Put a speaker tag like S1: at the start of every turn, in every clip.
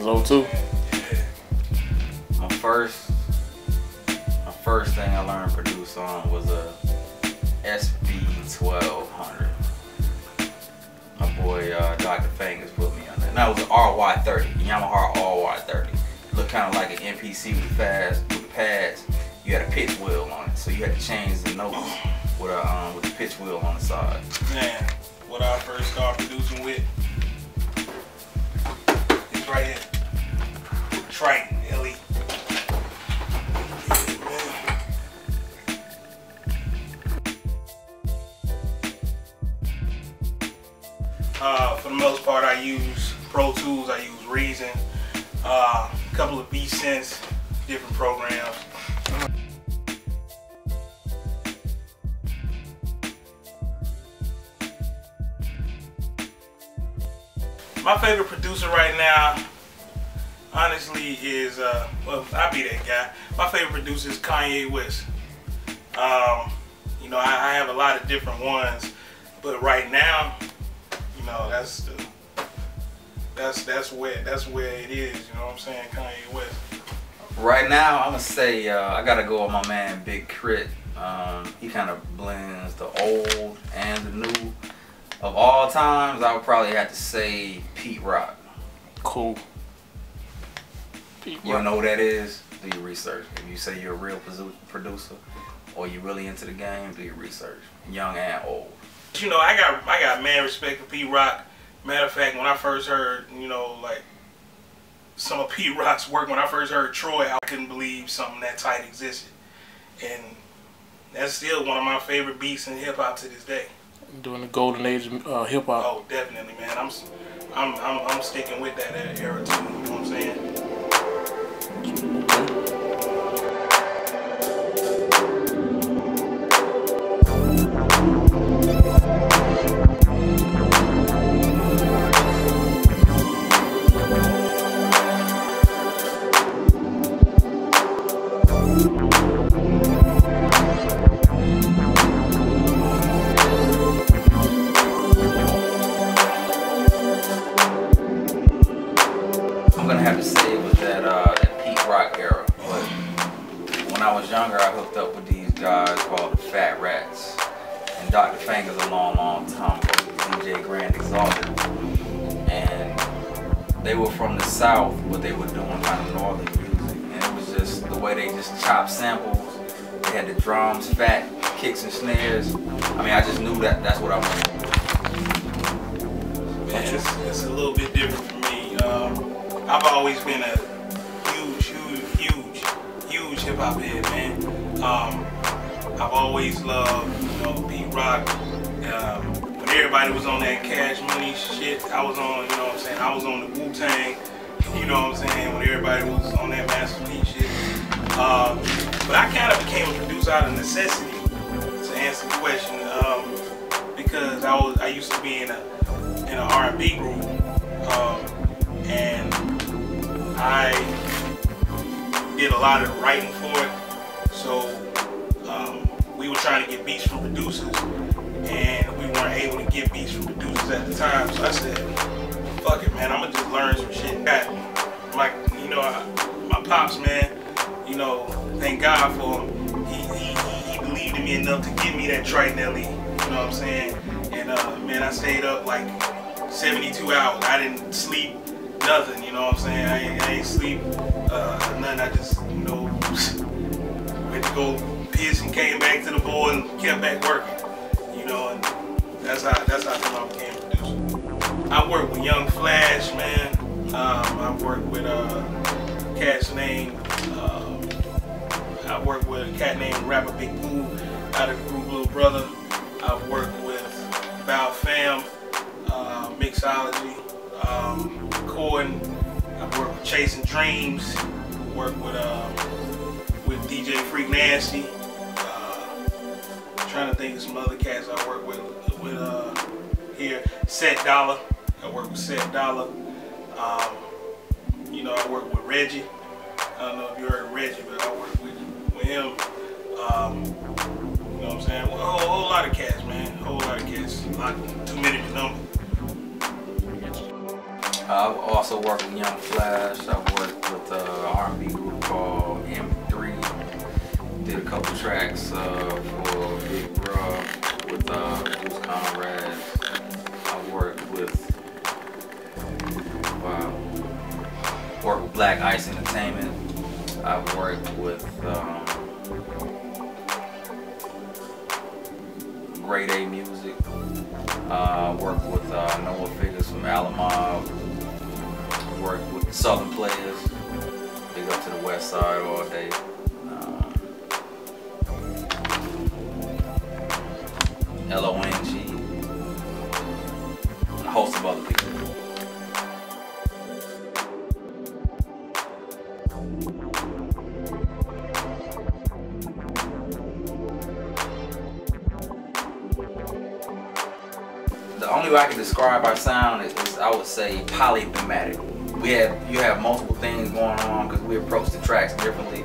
S1: 02.
S2: My first thing I learned to produce on was a SB1200. My boy Dr. Fingers put me on that. Now it was an RY30, Yamaha RY30. It looked kind of like an MPC with pads. You had a pitch wheel on it, so you had to change the notes with the pitch wheel on the side.
S3: Man, what I first started producing with is right here. Triton LE. For the most part, I use Pro Tools, I use Reason, a couple of B-Sense, different programs. My favorite producer right now, honestly, is, well, I'll be that guy. My favorite producer is Kanye West. You know, I have a lot of different ones, but right now, you know, that's where it is. You know what I'm saying, Kanye West.
S2: Right now, I'm gonna say I gotta go with my man Big Crit. He kind of blends the old and the new. Of all times, I would probably have to say Pete Rock.
S1: Cool.
S2: You don't know who that is? Do your research. If you say you're a real producer or you're really into the game, do your research. Young and old.
S3: You know, I got mad respect for Pete Rock. Matter of fact, when I first heard, you know, like some of Pete Rock's work, when I first heard Troy, I couldn't believe something that tight existed. And that's still one of my favorite beats in hip hop to this day.
S1: During the golden age of hip hop.
S3: Oh, definitely, man. I'm sticking with that era too. You know what I'm saying?
S2: I'm gonna have to say it was that Pete Rock era, but when I was younger, I hooked up with these guys called the Fat Rats and Dr. Fingers a long time ago. DJ Grand Exalted, and they were from the South, but they were doing kind of northern music, and it was just the way they just chopped samples. They had the drums, fat kicks and snares. I mean, I just knew that's what I wanted.
S3: Man, it's a little bit different for me. I've always been a huge hip hop head, man. I've always loved, you know, Pete Rock. When everybody was on that Cash Money shit, I was on, you know what I'm saying, I was on the Wu-Tang, you know what I'm saying, when everybody was on that Master P shit. But I kind of became a producer out of necessity, to answer the question, because I used to be in a R&B group, and I did a lot of the writing for it. So we were trying to get beats from producers, and we weren't able to get beats from producers at the time. So I said, fuck it, man, I'm gonna just learn some shit. My pops, man, you know, thank God for him. He believed in me enough to give me that Triton LE, you know what I'm saying? And man, I stayed up like 72 hours. I didn't sleep nothing, you know what I'm saying? I ain't sleep nothing. I just, you know, went to go piss and came back to the board and kept back working, you know, and that's how I became a producer. I work with Young Flash, man. I've worked with cats named, I worked with a cat named Rapper Big Boo out of the group Little Brother. I've worked with Val Fam, Mixology, Corden. I've worked with Chasing Dreams. Worked with DJ Freak Nasty. Trying to think of some other cats I work with here. Set Dollar. I work with Set Dollar. You know, I work with Reggie. I don't know if you heard of Reggie, but I work with him. You know what I'm saying? Well, a whole lot of cats, man. A whole lot of cats. Too many to number.
S2: I've also worked with Young Flash. I've worked with an R&B group called M3. Did a couple tracks for Big Bruh with Bruce Conrad. I worked with Black Ice Entertainment. I've worked with Grade A Music. Worked with Noah Figures from Alamo. Worked with Southern Players. Big up to the West Side all day. LONG. And a host of other people. The only way I can describe our sound is I would say polythematic. You have multiple things going on because we approach the tracks differently.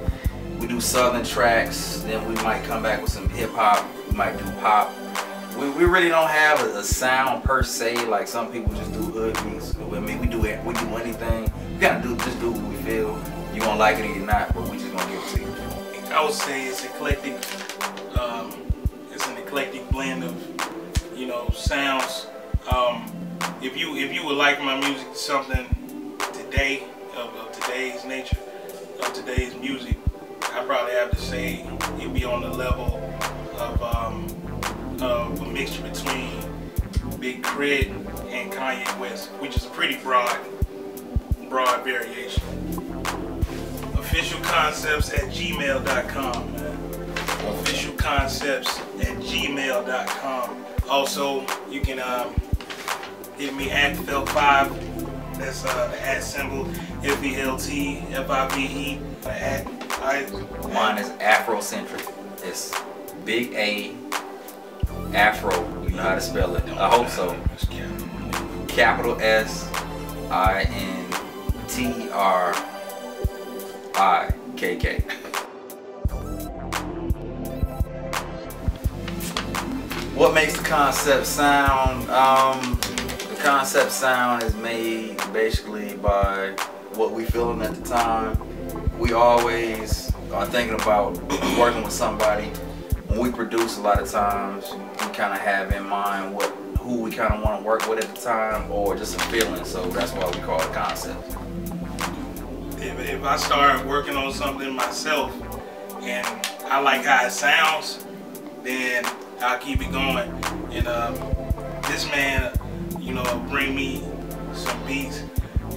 S2: We do southern tracks, then we might come back with some hip hop, we might do pop. We really don't have a sound per se, like some people just do hood beats. I mean, we do anything. We gotta just do what we feel. You gonna like it or you're not, but we just gonna give it to you.
S3: I would say it's eclectic. It's an eclectic blend of, you know, sounds. If you would like my music to something today of today's nature, of today's music, I probably have to say it'd be on the level of a mixture between Big Crit and Kanye West, which is a pretty broad variation. Officialconcepts@gmail.com, man. Officialconcepts@gmail.com. Also, you can hit me at FeltFive. That's the @ symbol, FELTFIVE.
S2: Mine is Afrocentric. It's Big A, Afro. You know how to spell it. I hope so. Capital SINTRIKK. What makes the Konseps sound? The Konseps sound is made basically by what we feeling at the time. We always are thinking about working with somebody. When we produce, a lot of times we kind of have in mind who we kind of want to work with at the time, or just a feeling. So that's why we call it Konseps.
S3: If I start working on something myself and I like how it sounds, then I'll keep it going. And this man, you know, bring me some beats,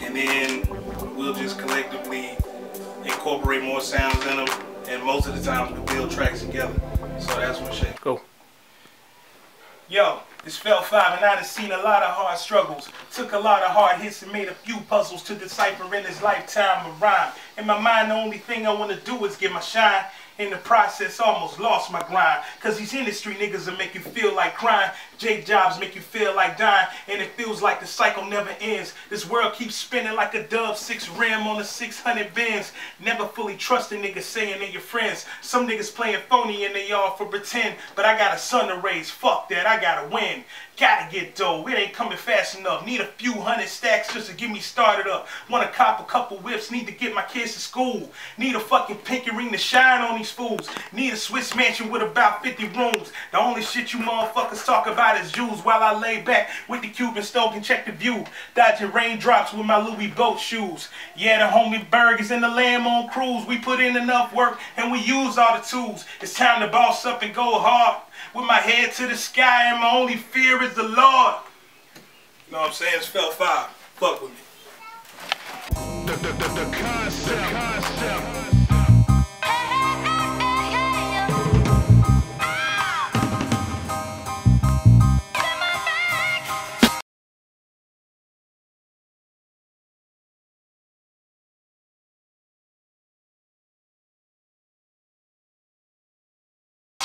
S3: and then we'll just collectively incorporate more sounds in them. And most of the time we build tracks together. So that's what shit.
S1: Go.
S3: Yo, it's FeltFive, and I done seen a lot of hard struggles. Took a lot of hard hits and made a few puzzles to decipher in this lifetime of rhyme. In my mind, the only thing I want to do is get my shine. In the process, almost lost my grind. Cause these industry niggas will make you feel like crying. J jobs make you feel like dying. And it feels like the cycle never ends. This world keeps spinning like a Dove 6 rim on a 600 Benz. Never fully trust a nigga saying they're your friends. Some niggas playing phony and they all for pretend. But I got a son to raise, fuck that, I gotta win. Gotta get dough, it ain't coming fast enough. Need a few hundred stacks just to get me started up. Wanna cop a couple whips, need to get my kids to school. Need a fucking pinky ring to shine on these fools. Need a Swiss mansion with about 50 rooms. The only shit you motherfuckers talk about is Jews. While I lay back with the Cuban stove and check the view. Dodging raindrops with my Louis boat shoes. Yeah, the homie Berg is in the lamb on cruise. We put in enough work and we use all the tools. It's time to boss up and go hard. With my head to the sky and my only fear is the Lord. You know what I'm saying? It's FeltFive. Fuck with me.
S4: The concept.